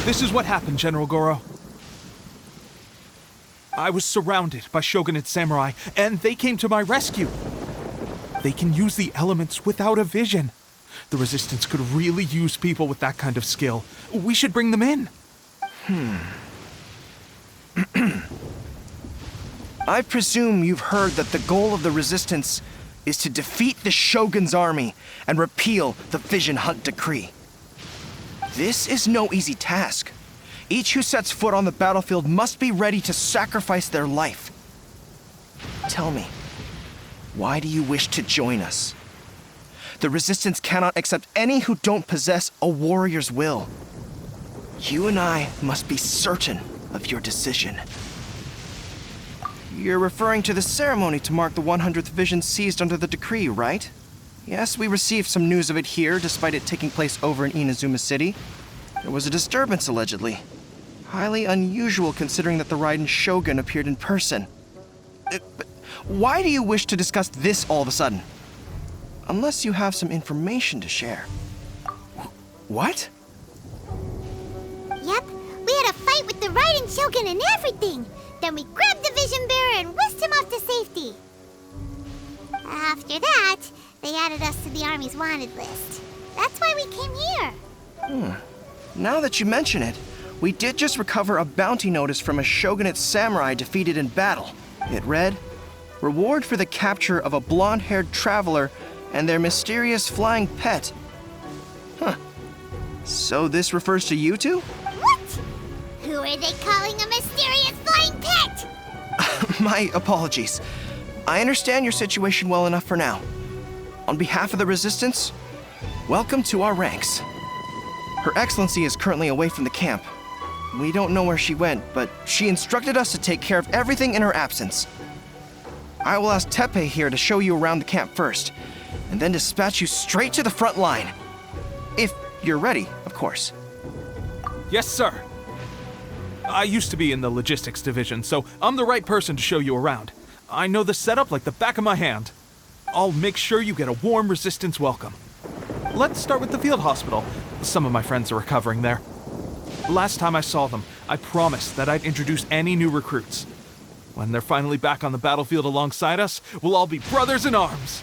This is what happened, General Goro. I was surrounded by shogunate samurai, and they came to my rescue. They can use the elements without a vision. The Resistance could really use people with that kind of skill. We should bring them in. I presume you've heard that the goal of the Resistance is to defeat the Shogun's army and repeal the Vision Hunt Decree. This is no easy task. Each who sets foot on the battlefield must be ready to sacrifice their life. Tell me, why do you wish to join us? The Resistance cannot accept any who don't possess a warrior's will. You and I must be certain of your decision. You're referring to the ceremony to mark the 100th Vision seized under the decree, right? Yes, we received some news of it here, despite it taking place over in Inazuma City. There was a disturbance, allegedly. Highly unusual considering that the Raiden Shogun appeared in person. But why do you wish to discuss this all of a sudden? Unless you have some information to share. What? Yep, we had a fight with the Raiden Shogun and everything. Then we grabbed the Vision Bearer and whisked him off to safety. After that, they added us to the Army's wanted list. That's why we came here. Now that you mention it, we did just recover a bounty notice from a shogunate samurai defeated in battle. It read, "Reward for the capture of a blonde-haired traveler and their mysterious flying pet." So this refers to you two? What? Who are they calling a mysterious flying pet? My apologies. I understand your situation well enough for now. On behalf of the Resistance, welcome to our ranks. Her Excellency is currently away from the camp. We don't know where she went, but she instructed us to take care of everything in her absence. I will ask Tepe here to show you around the camp first, and then dispatch you straight to the front line. If you're ready, of course. Yes, sir. I used to be in the logistics division, so I'm the right person to show you around. I know the setup like the back of my hand. I'll make sure you get a warm Resistance welcome. Let's start with the field hospital. Some of my friends are recovering there. Last time I saw them, I promised that I'd introduce any new recruits. When they're finally back on the battlefield alongside us, we'll all be brothers in arms.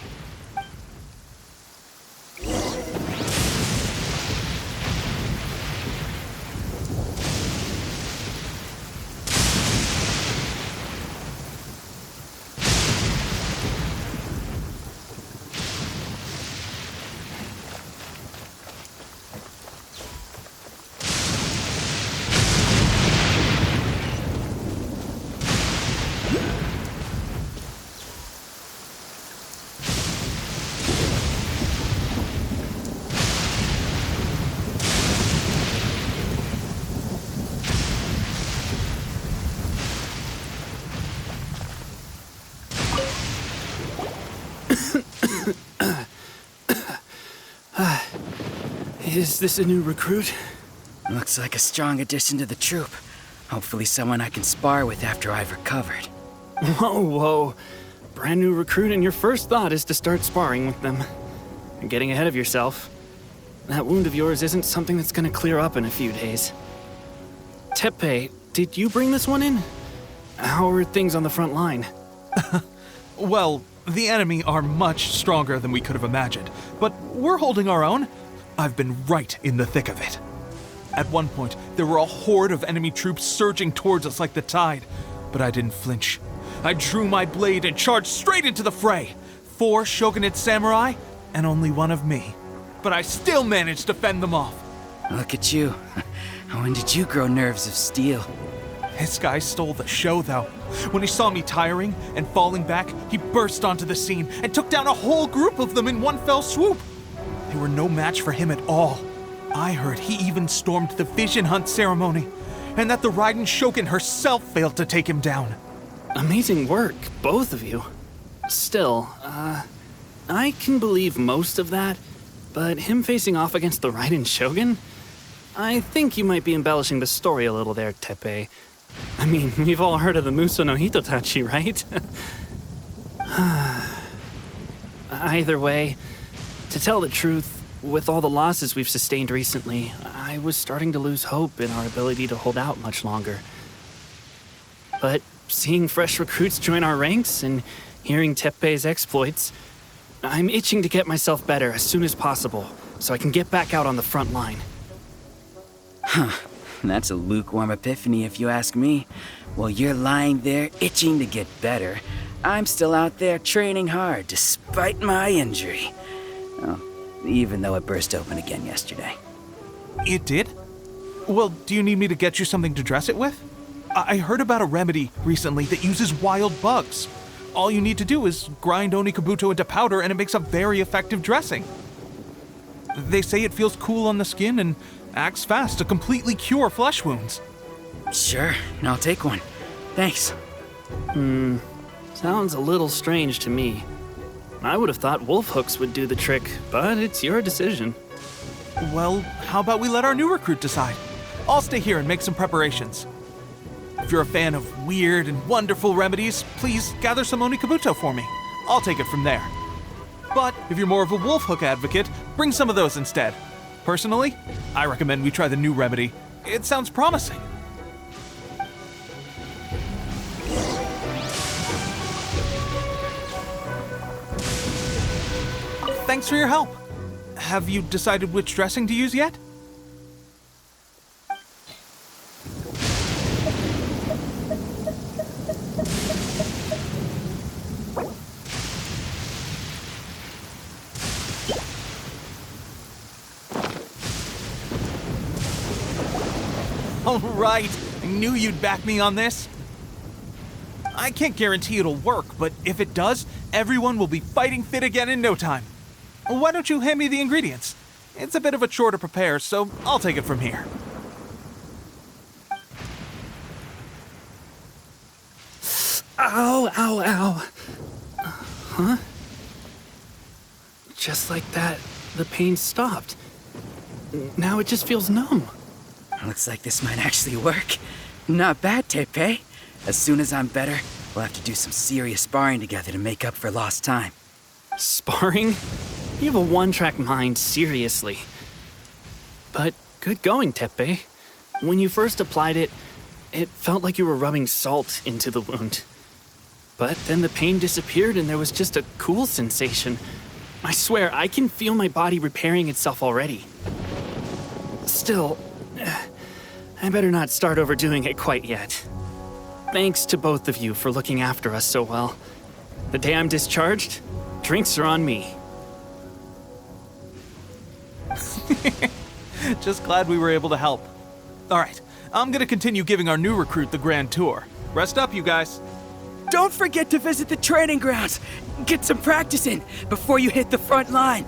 Is this a new recruit? Looks like a strong addition to the troop. Hopefully someone I can spar with after I've recovered. Whoa. Brand new recruit and your first thought is to start sparring with them. You're getting ahead of yourself. That wound of yours isn't something that's gonna clear up in a few days. Tepe, did you bring this one in? How are things on the front line? Well, the enemy are much stronger than we could have imagined, but we're holding our own. I've been right in the thick of it. At one point, there were a horde of enemy troops surging towards us like the tide, but I didn't flinch. I drew my blade and charged straight into the fray. 4 shogunate samurai, and only one of me. But I still managed to fend them off. Look at you. When did you grow nerves of steel? This guy stole the show, though. When he saw me tiring and falling back, he burst onto the scene and took down a whole group of them in one fell swoop. They were no match for him at all. I heard he even stormed the vision hunt ceremony, and that the Raiden Shogun herself failed to take him down. Amazing work, both of you. Still, I can believe most of that, but him facing off against the Raiden Shogun? I think you might be embellishing the story a little there, Tepe. I mean, we've all heard of the Muso no Hitotachi, right? Either way, to tell the truth, with all the losses we've sustained recently, I was starting to lose hope in our ability to hold out much longer. But seeing fresh recruits join our ranks and hearing Tepe's exploits, I'm itching to get myself better as soon as possible so I can get back out on the front line. That's a lukewarm epiphany if you ask me. While you're lying there itching to get better, I'm still out there training hard despite my injury. Well, even though it burst open again yesterday. It did? Well, do you need me to get you something to dress it with? I heard about a remedy recently that uses wild bugs. All you need to do is grind Onikabuto into powder and it makes a very effective dressing. They say it feels cool on the skin and acts fast to completely cure flesh wounds. Sure, I'll take one. Thanks. Sounds a little strange to me. I would have thought wolf hooks would do the trick, but it's your decision. Well, how about we let our new recruit decide? I'll stay here and make some preparations. If you're a fan of weird and wonderful remedies, please gather some Onikabuto for me. I'll take it from there. But if you're more of a wolf hook advocate, bring some of those instead. Personally, I recommend we try the new remedy. It sounds promising. Thanks for your help. Have you decided which dressing to use yet? All right, I knew you'd back me on this. I can't guarantee it'll work, but if it does, everyone will be fighting fit again in no time. Why don't you hand me the ingredients? It's a bit of a chore to prepare, so I'll take it from here. Ow, ow, ow. Just like that, the pain stopped. Now it just feels numb. Looks like this might actually work. Not bad, Tepe. As soon as I'm better, we'll have to do some serious sparring together to make up for lost time. Sparring? You have a one-track mind, seriously. But good going, Tepe. When you first applied it, it felt like you were rubbing salt into the wound. But then the pain disappeared and there was just a cool sensation. I swear, I can feel my body repairing itself already. Still, I better not start overdoing it quite yet. Thanks to both of you for looking after us so well. The day I'm discharged, drinks are on me. Just glad we were able to help. All right, I'm gonna continue giving our new recruit the grand tour. Rest up, you guys. Don't forget to visit the training grounds. Get some practice in before you hit the front line.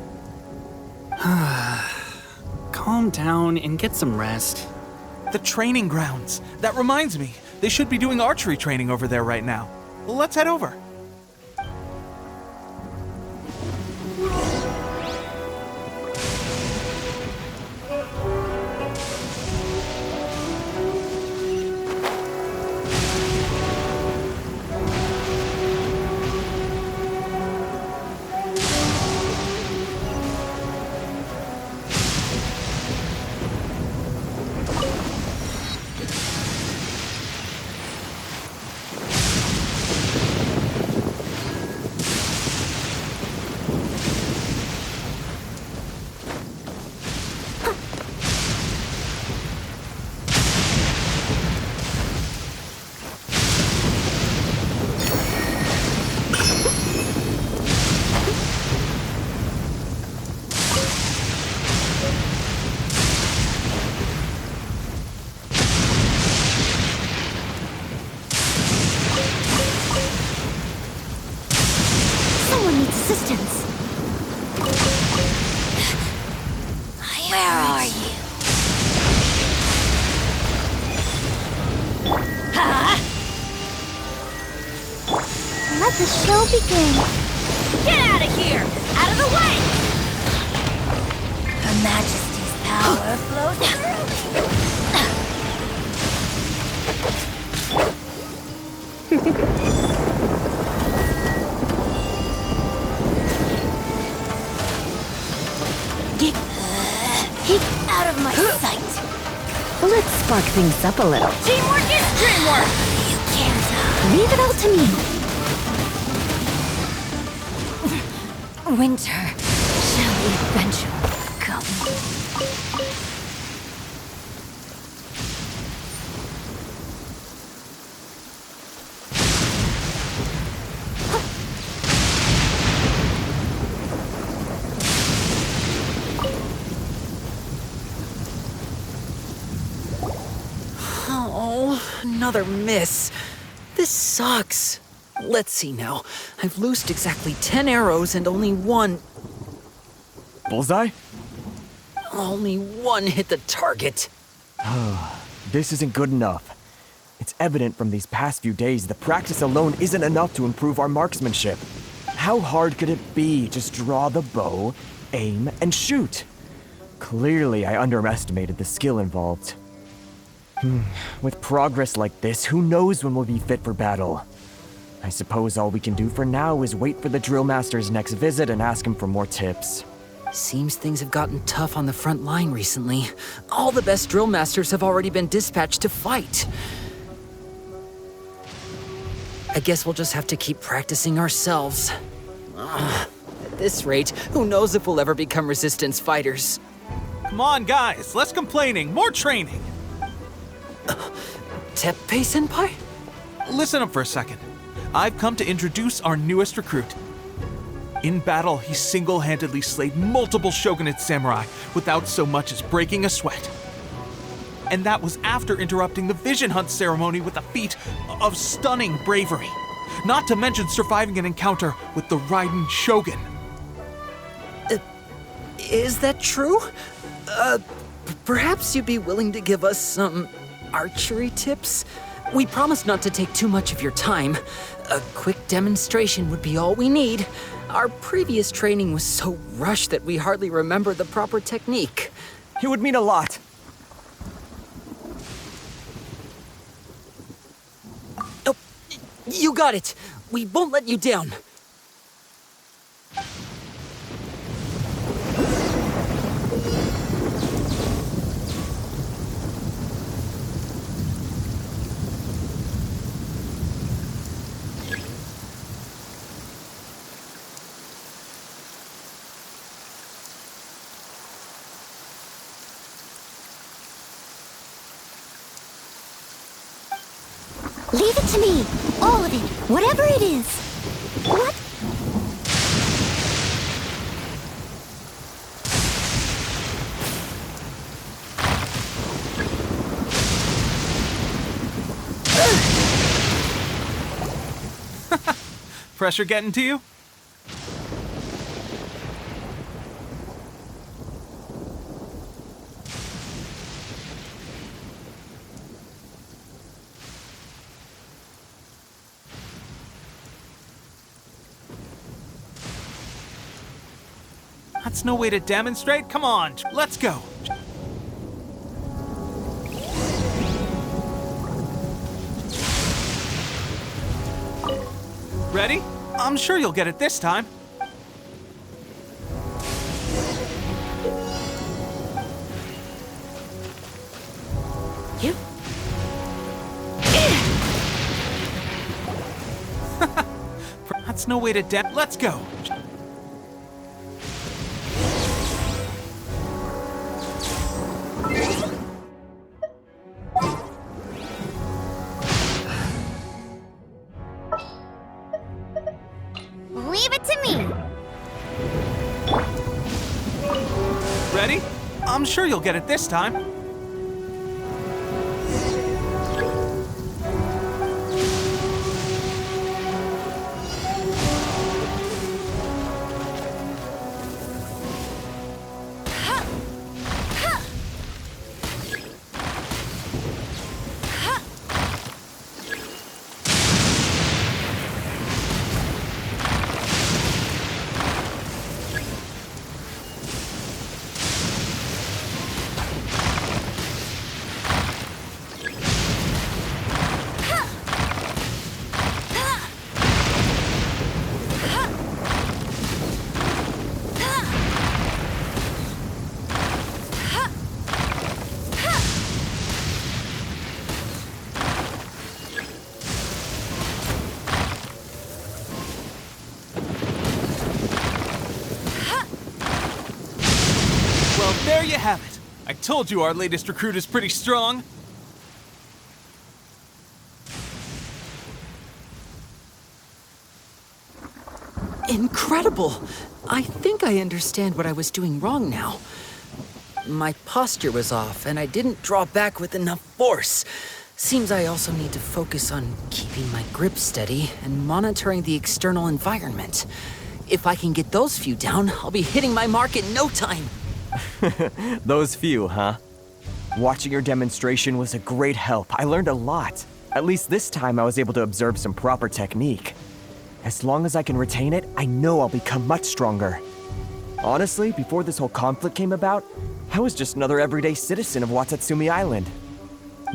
Calm down and get some rest. The training grounds. That reminds me, they should be doing archery training over there right now. Let's head over. Someone needs assistance. Where are you? Let the show begin. Get out of here! Out of the way! Her Majesty's power flows through me. Get out of my sight. Let's spark things up a little. Teamwork is dreamwork! You can't. Leave it all to me. Winter shall eventually come. Oh, another miss. This sucks. Let's see now. I've loosed exactly 10 arrows and only one Bullseye? hit the target. This isn't good enough. It's evident from these past few days that practice alone isn't enough to improve our marksmanship. How hard could it be? Just draw the bow, aim, and shoot. Clearly, I underestimated the skill involved. With progress like this, who knows when we'll be fit for battle? I suppose all we can do for now is wait for the drill master's next visit and ask him for more tips. Seems things have gotten tough on the front line recently. All the best drill masters have already been dispatched to fight. I guess we'll just have to keep practicing ourselves. At this rate, who knows if we'll ever become resistance fighters. Come on, guys, less complaining, more training. Teppei-senpai? Listen up for a second. I've come to introduce our newest recruit. In battle, he single-handedly slayed multiple shogunate samurai without so much as breaking a sweat. And that was after interrupting the vision hunt ceremony with a feat of stunning bravery. Not to mention surviving an encounter with the Raiden Shogun. Is that true? Perhaps you'd be willing to give us some archery tips? We promised not to take too much of your time. A quick demonstration would be all we need. Our previous training was so rushed that we hardly remember the proper technique. It would mean a lot. Oh, you got it. We won't let you down. Leave it to me. All of it. Whatever it is. What? Pressure getting to you? That's no way to demonstrate. Come on, let's go. Ready? I'm sure you'll get it this time. You? That's no way to let's go. Leave it to me. Ready? I'm sure you'll get it this time. Well, there you have it. I told you our latest recruit is pretty strong. Incredible! I think I understand what I was doing wrong now. My posture was off, and I didn't draw back with enough force. Seems I also need to focus on keeping my grip steady and monitoring the external environment. If I can get those few down, I'll be hitting my mark in no time. Those few, huh? Watching your demonstration was a great help. I learned a lot. At least this time I was able to observe some proper technique. As long as I can retain it, I know I'll become much stronger. Honestly, before this whole conflict came about, I was just another everyday citizen of Watatsumi Island.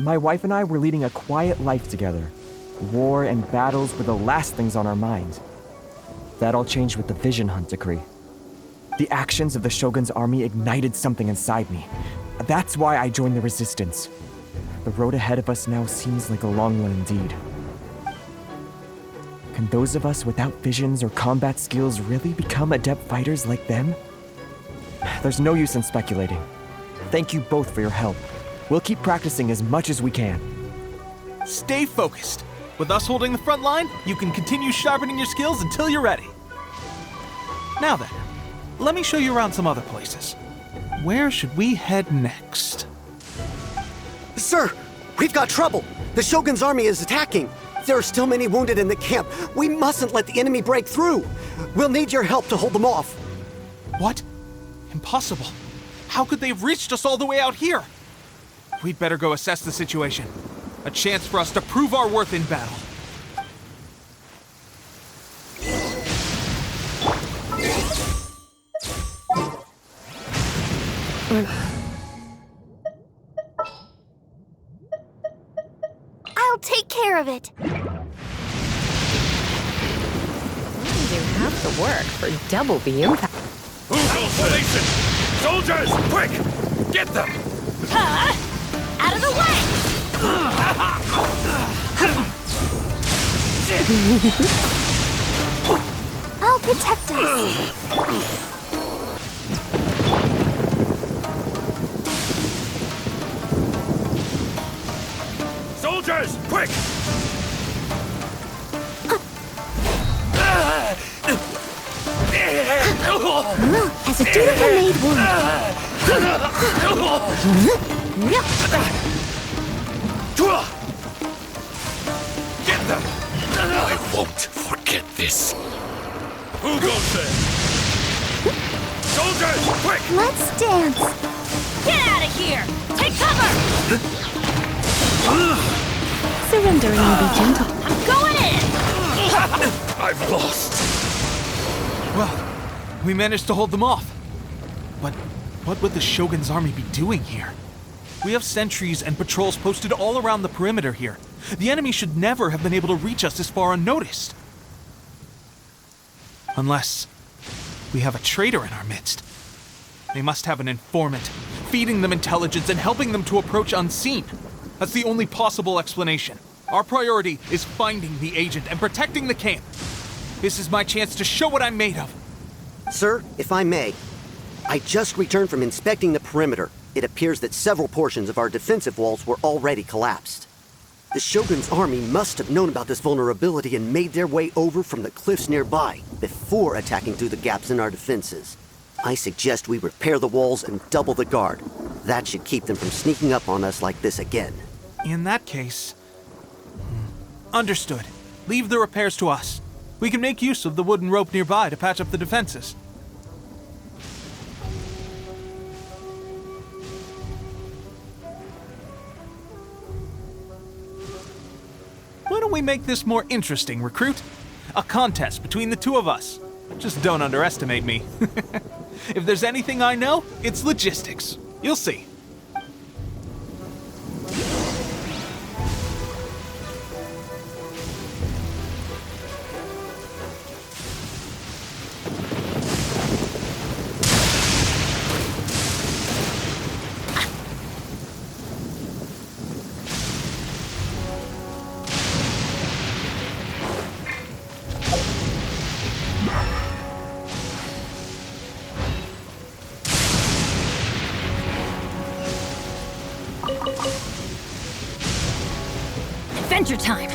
My wife and I were leading a quiet life together. War and battles were the last things on our mind. That all changed with the Vision Hunt decree. The actions of the Shogun's army ignited something inside me. That's why I joined the resistance. The road ahead of us now seems like a long one indeed. Can those of us without visions or combat skills really become adept fighters like them? There's no use in speculating. Thank you both for your help. We'll keep practicing as much as we can. Stay focused. With us holding the front line, you can continue sharpening your skills until you're ready. Now then, let me show you around some other places. Where should we head next? Sir, we've got trouble. The Shogun's army is attacking. There are still many wounded in the camp. We mustn't let the enemy break through. We'll need your help to hold them off. What? Impossible. How could they have reached us all the way out here? We'd better go assess the situation. A chance for us to prove our worth in battle. I'll take care of it. Do half the work for double the impact. Formation! Soldiers, quick! Get them! Huh? Out of the way! I'll protect us. Soldiers, quick! As a dutiful maid would. Get them! I won't forget this. Who goes there? Soldiers, quick! Let's dance. Get out of here! Take cover! Surrendering will be gentle. I'm going in! I've lost. Well, we managed to hold them off. But what would the Shogun's army be doing here? We have sentries and patrols posted all around the perimeter here. The enemy should never have been able to reach us this far unnoticed. Unless we have a traitor in our midst. They must have an informant, feeding them intelligence and helping them to approach unseen. That's the only possible explanation. Our priority is finding the agent and protecting the camp. This is my chance to show what I'm made of. Sir, if I may, I just returned from inspecting the perimeter. It appears that several portions of our defensive walls were already collapsed. The Shogun's army must have known about this vulnerability and made their way over from the cliffs nearby before attacking through the gaps in our defenses. I suggest we repair the walls and double the guard. That should keep them from sneaking up on us like this again. In that case... Understood. Leave the repairs to us. We can make use of the wooden rope nearby to patch up the defenses. Why don't we make this more interesting, recruit? A contest between the two of us. Just don't underestimate me. If there's anything I know, it's logistics. You'll see. Adventure time!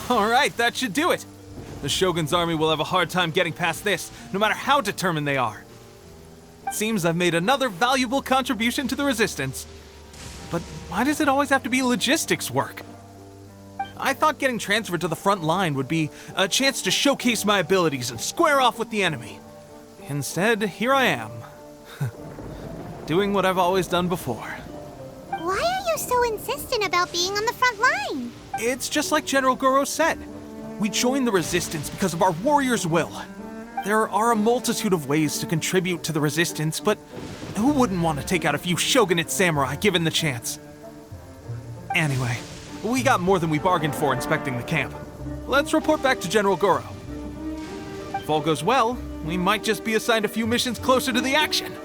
All right, that should do it. The Shogun's army will have a hard time getting past this, no matter how determined they are. It seems I've made another valuable contribution to the Resistance. But why does it always have to be logistics work? I thought getting transferred to the front line would be a chance to showcase my abilities and square off with the enemy. Instead, here I am. doing what I've always done before. Why are you so insistent about being on the front line? It's just like General Goro said. We joined the Resistance because of our warrior's will. There are a multitude of ways to contribute to the Resistance, but who wouldn't want to take out a few shogunate samurai given the chance? Anyway, we got more than we bargained for inspecting the camp. Let's report back to General Goro. If all goes well, we might just be assigned a few missions closer to the action.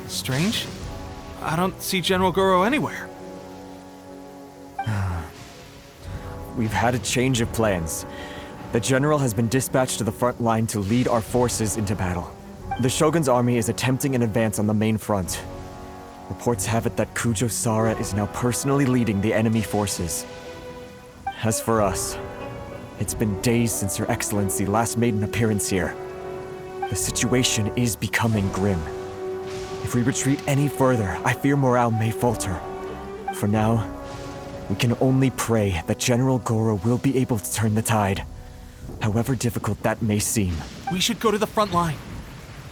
Strange. I don't see General Goro anywhere. We've had a change of plans. The general has been dispatched to the front line to lead our forces into battle. The Shogun's army is attempting an advance on the main front. Reports have it that Kujo Sara is now personally leading the enemy forces. As for us, it's been days since Her Excellency last made an appearance here. The situation is becoming grim. If we retreat any further, I fear morale may falter. For now, we can only pray that General Goro will be able to turn the tide, however difficult that may seem. We should go to the front line.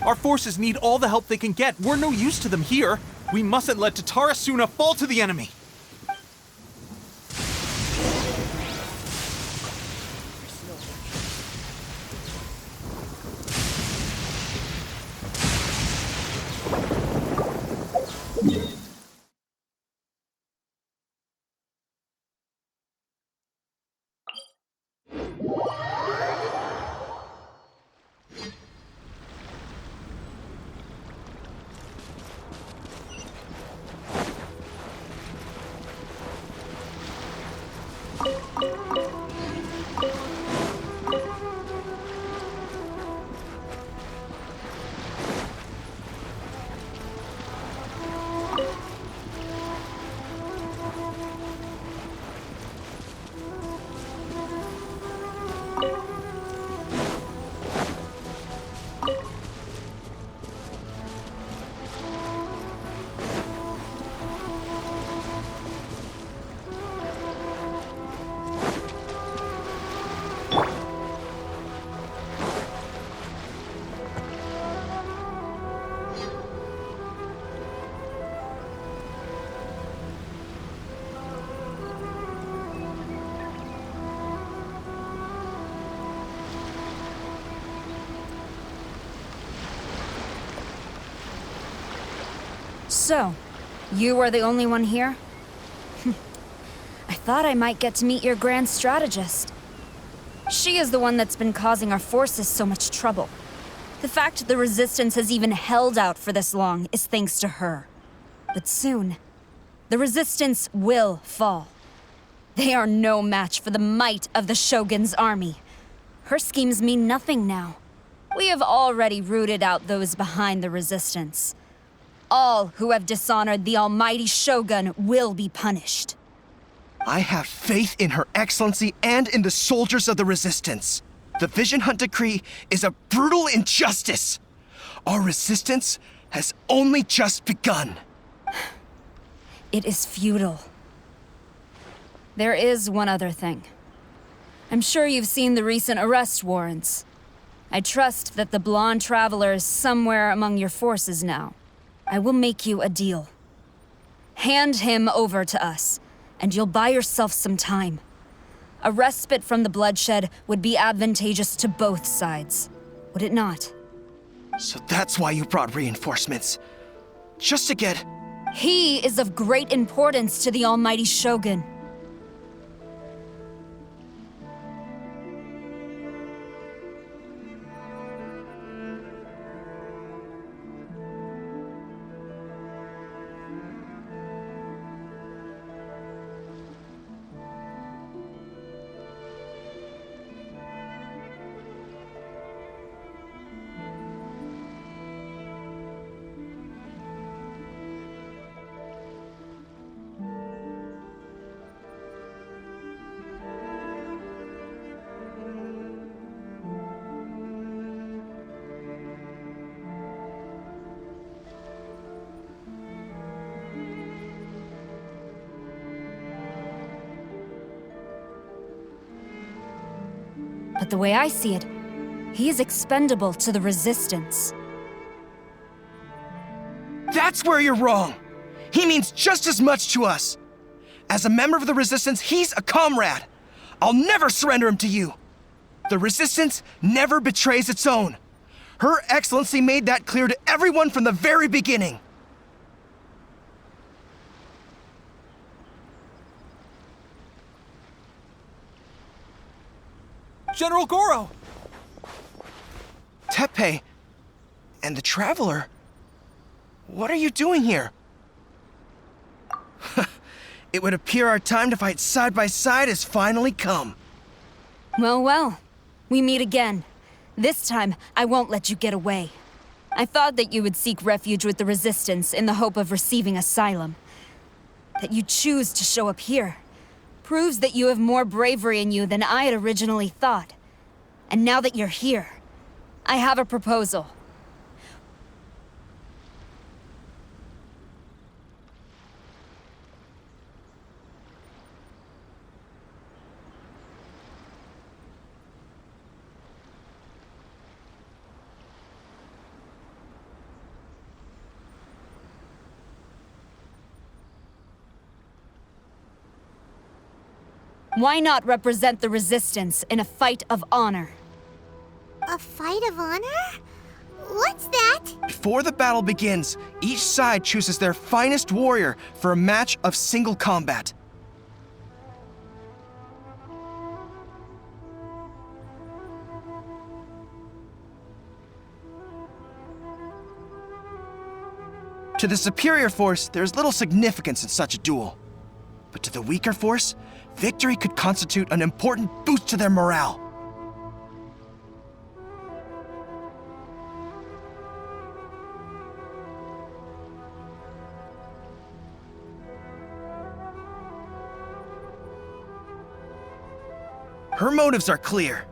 Our forces need all the help they can get. We're no use to them here. We mustn't let Tatara Suna fall to the enemy. So, you are the only one here? I thought I might get to meet your grand strategist. She is the one that's been causing our forces so much trouble. The fact the Resistance has even held out for this long is thanks to her. But soon, the Resistance will fall. They are no match for the might of the Shogun's army. Her schemes mean nothing now. We have already rooted out those behind the Resistance. All who have dishonored the almighty Shogun will be punished. I have faith in Her Excellency and in the soldiers of the Resistance. The Vision Hunt Decree is a brutal injustice. Our resistance has only just begun. It is futile. There is one other thing. I'm sure you've seen the recent arrest warrants. I trust that the blonde traveler is somewhere among your forces now. I will make you a deal. Hand him over to us, and you'll buy yourself some time. A respite from the bloodshed would be advantageous to both sides, would it not? So that's why you brought reinforcements. Just to get... He is of great importance to the almighty Shogun. But the way I see it, he is expendable to the Resistance. That's where you're wrong. He means just as much to us. As a member of the Resistance, he's a comrade. I'll never surrender him to you. The Resistance never betrays its own. Her Excellency made that clear to everyone from the very beginning. General Goro! Tepe and the Traveler. What are you doing here? It would appear our time to fight side by side has finally come. Well, well. We meet again. This time, I won't let you get away. I thought that you would seek refuge with the Resistance in the hope of receiving asylum. That you choose to show up here proves that you have more bravery in you than I had originally thought. And now that you're here, I have a proposal. Why not represent the Resistance in a fight of honor? A fight of honor? What's that? Before the battle begins, each side chooses their finest warrior for a match of single combat. To the superior force, there's little significance in such a duel. But to the weaker force, victory could constitute an important boost to their morale. Her motives are clear.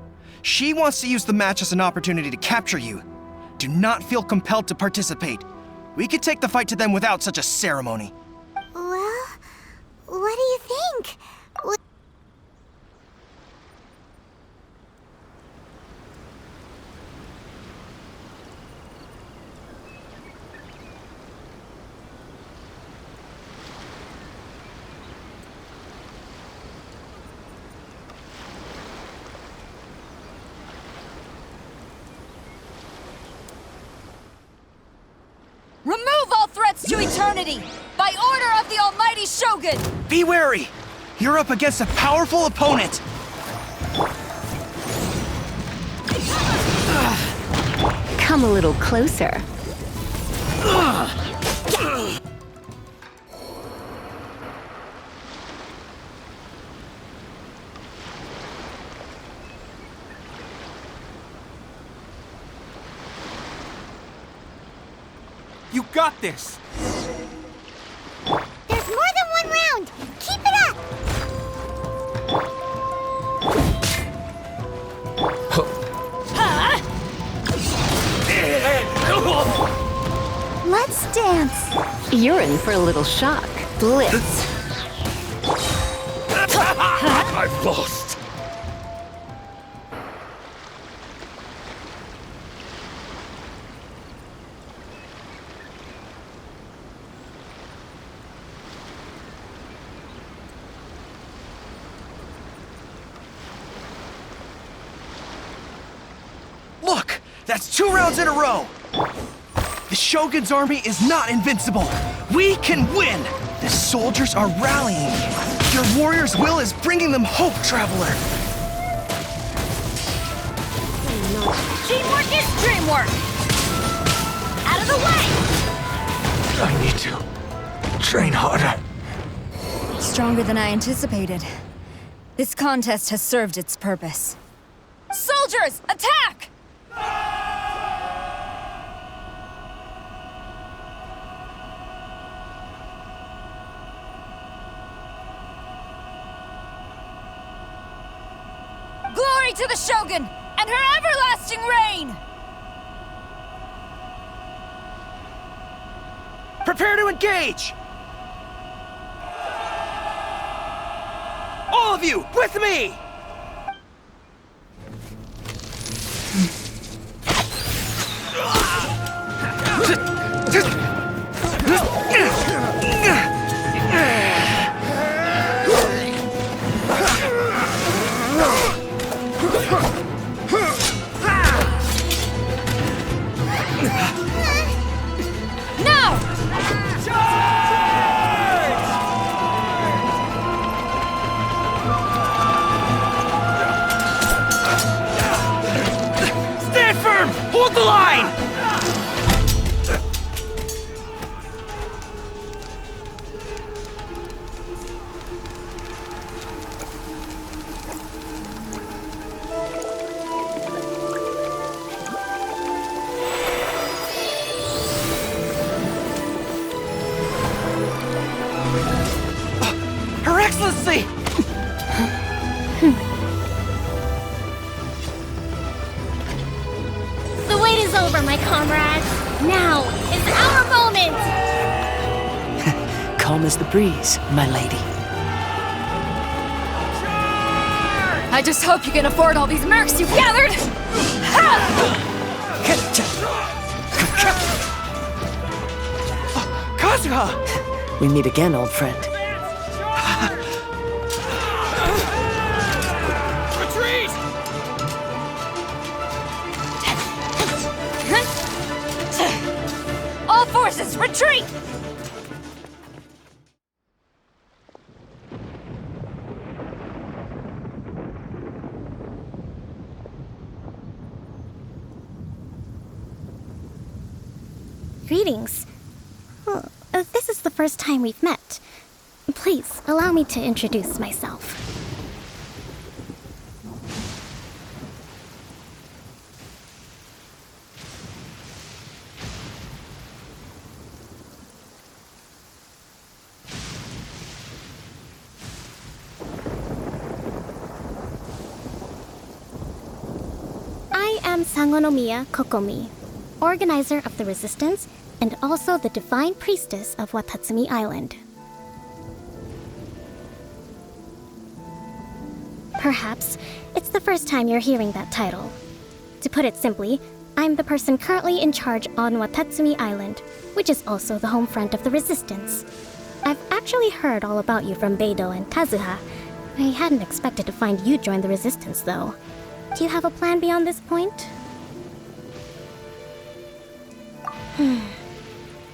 She wants to use the match as an opportunity to capture you. Do not feel compelled to participate. We could take the fight to them without such a ceremony. Well, what do you think? Remove all threats to eternity! By order of the Almighty Shogun! Be wary! You're up against a powerful opponent! Come a little closer. You got this! There's more than one round! Keep it up! Let's dance. You're in for a little shock. Blitz. I've lost. Look! That's 2 rounds in a row! The Shogun's army is not invincible! We can win! The soldiers are rallying! Your warrior's will is bringing them hope, Traveler! Teamwork is dreamwork! Out of the way! I need to train harder. Stronger than I anticipated. This contest has served its purpose. Soldiers, attack! Glory to the Shogun and her everlasting reign! Prepare to engage! All of you, with me! my comrades. Now is our moment! Calm as the breeze, my lady. I just hope you can afford all these mercs you've gathered! Kazuha! We meet again, old friend. Retreat! All forces, retreat! Greetings. Well, this is the first time we've met. Please, allow me to introduce myself. I am Sangonomiya Kokomi, organizer of the Resistance and also the Divine Priestess of Watatsumi Island. Perhaps it's the first time you're hearing that title. To put it simply, I'm the person currently in charge on Watatsumi Island, which is also the home front of the Resistance. I've actually heard all about you from Beidou and Kazuha. I hadn't expected to find you join the Resistance, though. Do you have a plan beyond this point?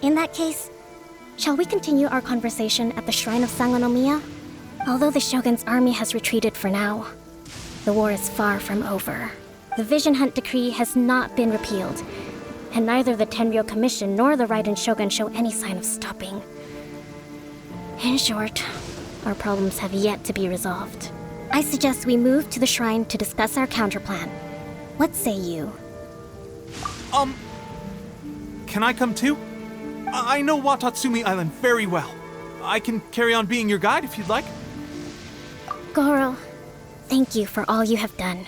In that case, shall we continue our conversation at the Shrine of Sangonomiya? Although the Shogun's army has retreated for now, the war is far from over. The Vision Hunt Decree has not been repealed, and neither the Tenryo Commission nor the Raiden Shogun show any sign of stopping. In short, our problems have yet to be resolved. I suggest we move to the shrine to discuss our counterplan. What say you? Can I come too? I know Watatsumi Island very well. I can carry on being your guide if you'd like. Goro, thank you for all you have done.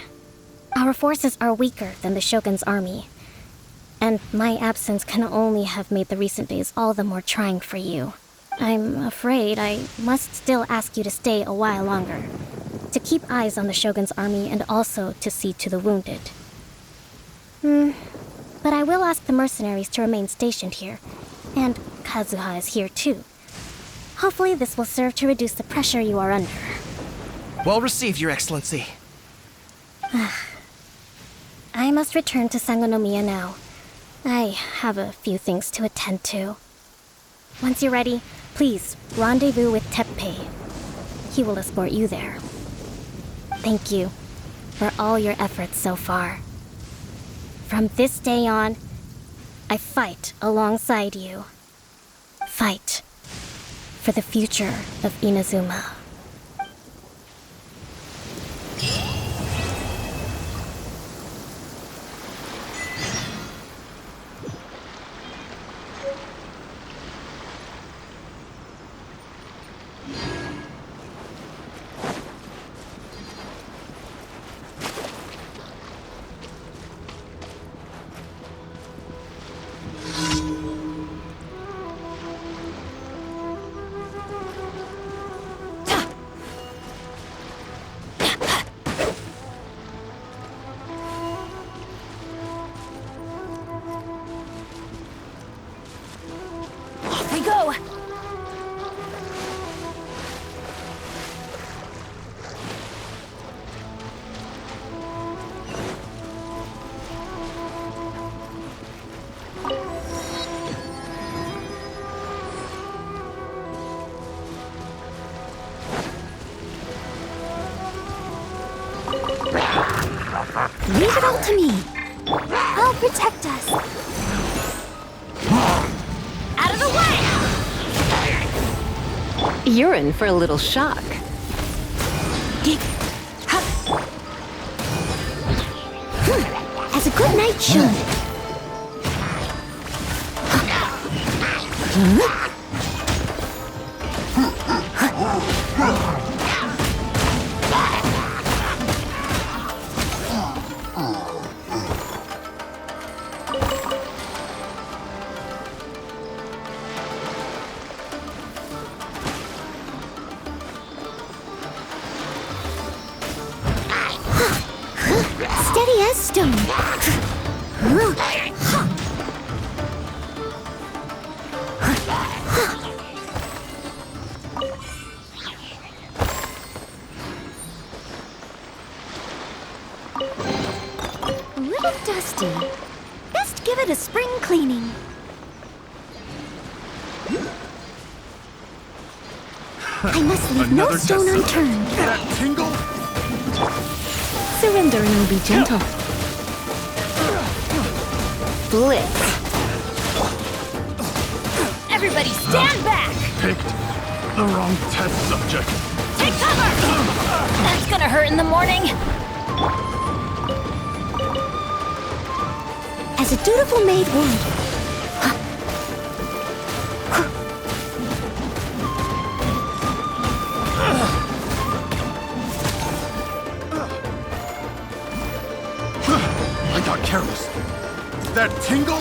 Our forces are weaker than the Shogun's army, and my absence can only have made the recent days all the more trying for you. I'm afraid I must still ask you to stay a while longer, to keep eyes on the Shogun's army and also to see to the wounded. But I will ask the mercenaries to remain stationed here, and Kazuha is here too. Hopefully this will serve to reduce the pressure you are under. Well received, Your Excellency. I must return to Sangonomiya now. I have a few things to attend to. Once you're ready, please rendezvous with Teppei. He will escort you there. Thank you for all your efforts so far. From this day on, I fight alongside you. Fight for the future of Inazuma. Go! Leave it all to me. I'll protect us. Out of the way! You're in for a little shock. As a good knight should. Steady as stone. A little dusty. Best give it a spring cleaning. I must leave no Another stone test. unturned. That tingle? Surrender and be gentle. Blitz. Everybody stand back! Picked the wrong test subject. Take cover! That's gonna hurt in the morning. As a dutiful maid would. I got careless. That tingle?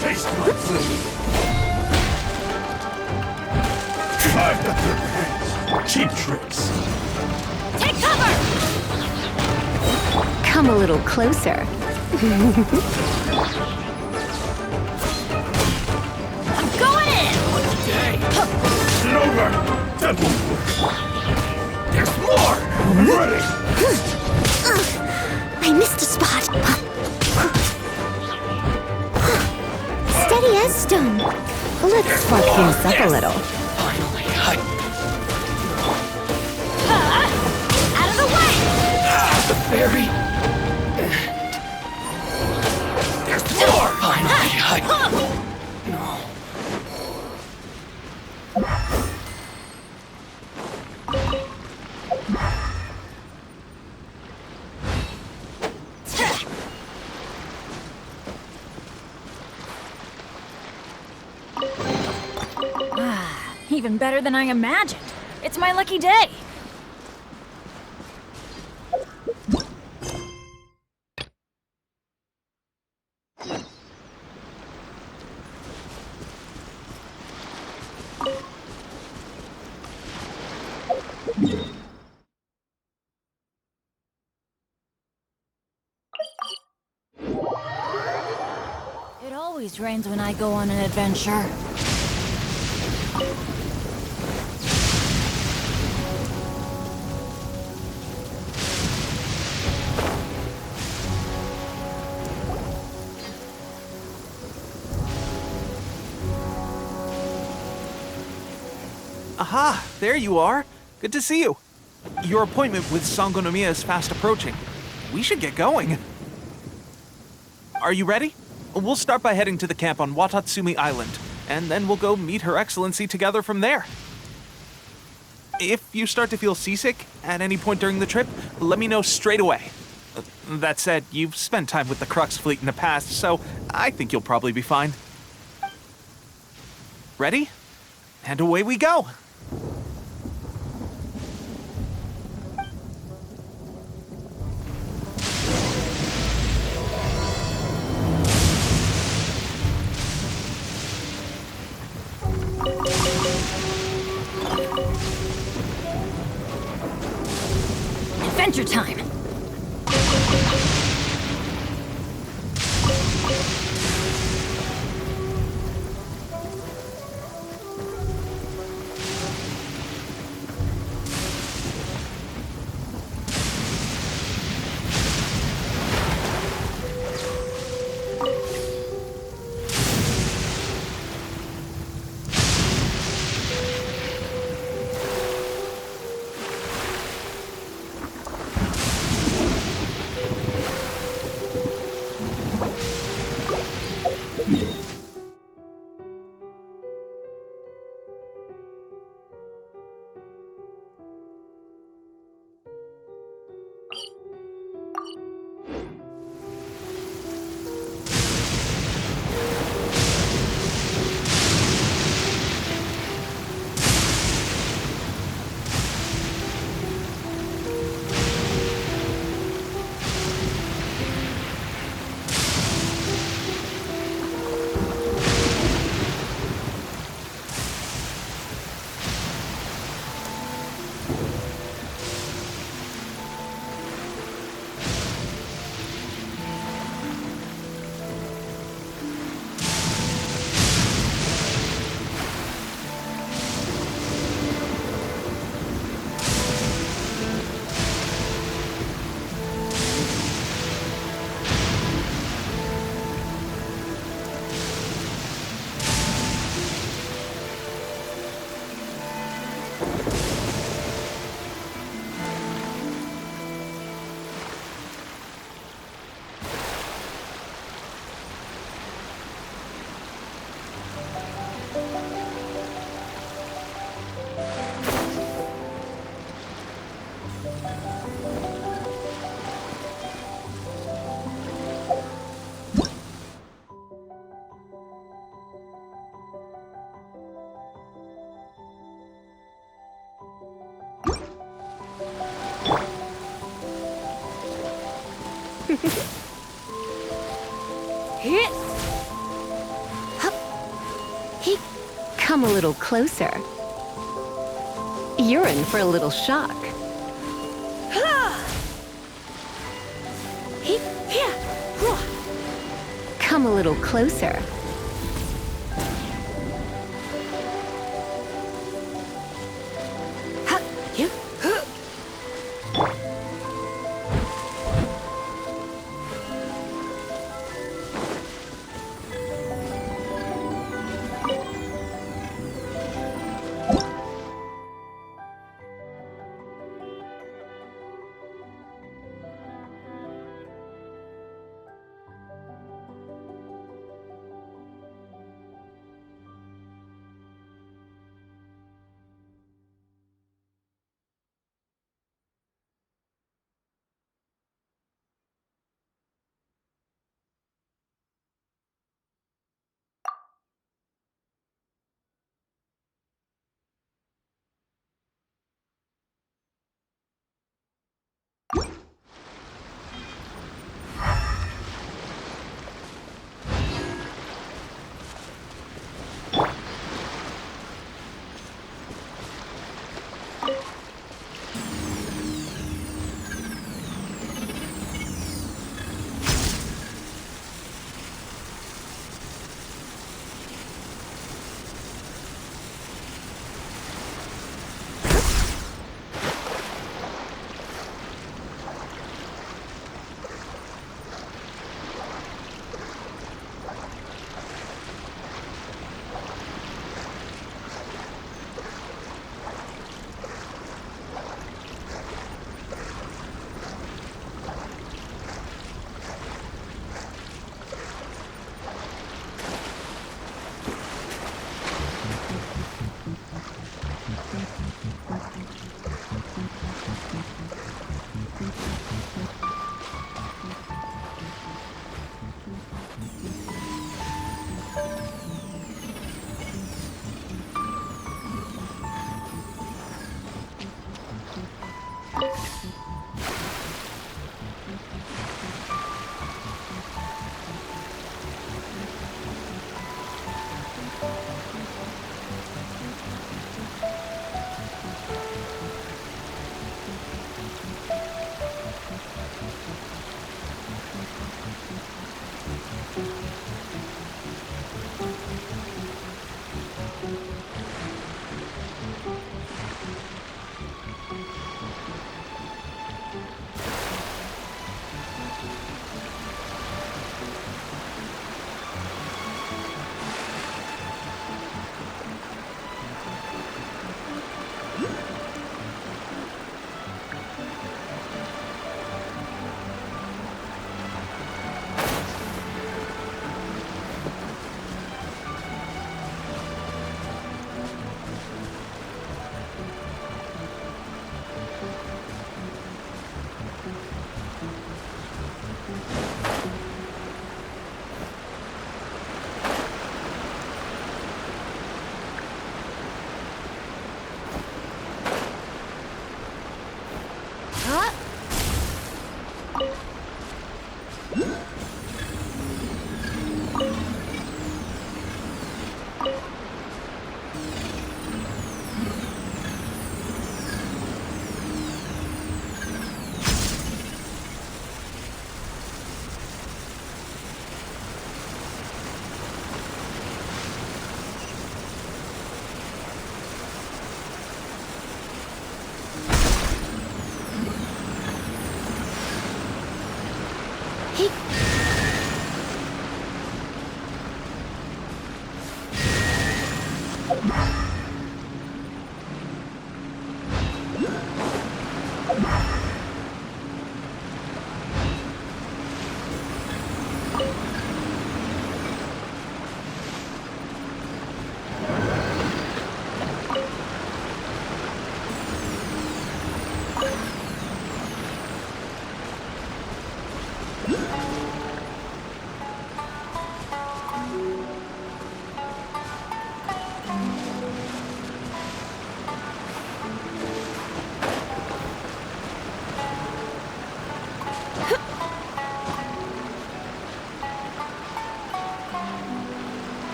Taste my food. I've got your hands. Cheap tricks. Take cover! Come a little closer. I'm going in! Over. There's more. I'm ready. I missed a spot. Steady as stone. Let's fuck things up a little. Finally, Out of the way! the fairy. There's more. Finally, no. Even better than I imagined. It's my lucky day. It always rains when I go on an adventure. Aha, there you are. Good to see you. Your appointment with Sangonomiya is fast approaching. We should get going. Are you ready? We'll start by heading to the camp on Watatsumi Island, and then we'll go meet Her Excellency together from there. If you start to feel seasick at any point during the trip, let me know straight away. That said, you've spent time with the Crux fleet in the past, so I think you'll probably be fine. Ready? And away we go! Adventure time! Come a little closer. You're in for a little shock. Come a little closer.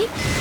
okay?